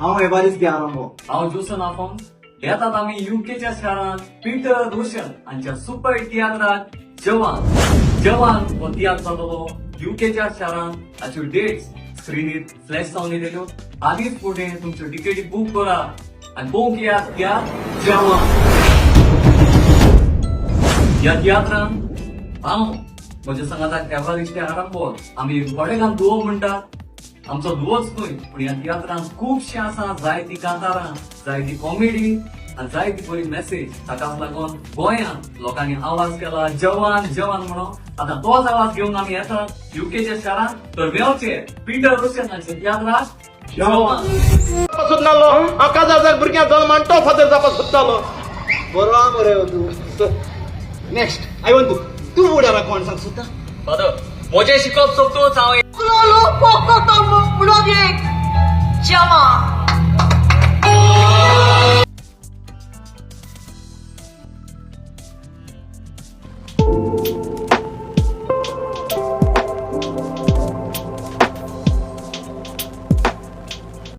हांव एवारिस्ट आरंभो. हांव जोसन आफोन. येतात आम्ही युकेच्या शारांत पीटररोशन हांच्या सुपर तियात्राक जवान हो तियात्र जातलो युकेच्या शारांत. हाच्यो डेट्स स्क्रीनीर फ्लॅश जावन येतल्यो. आदीच फुडें तुमच्यो टिकेटी बूक करा आनी पळोवंक येयात त्या जवान ह्या तियात्रांत. हांव म्हज्या संगाताक एवारिस्ट आरंभो. आमी गोडेगांव दुवो म्हणटात. आमचो दुवोच न्हय पूण ह्या तियात्रांत खुबशे आसा जायती कांतारां, जायती कॉमेडी आनी जायती बरी मेसेज. ताकाच लागून गोंयांत लोकांनी आवाज केला जवान जवान म्हणून. आतां तोच आवाज घेवन आमी येतात युकेच्या शारांत. तर मेळचे पीटररोशन हांच्या तियात्राक जवान. सुद्दालो हांव काजार भुरग्यां जल्मान टॉप फादर जावपाक सोदतालो. बरो आहा मरे तूं. नेक्स्ट आय वंत तूं फुडारा कोण सांग सुद्दां. फादर म्हजें शिकप सोंपतूच हांव Lolo, poco tomo, mrowiek! Działa!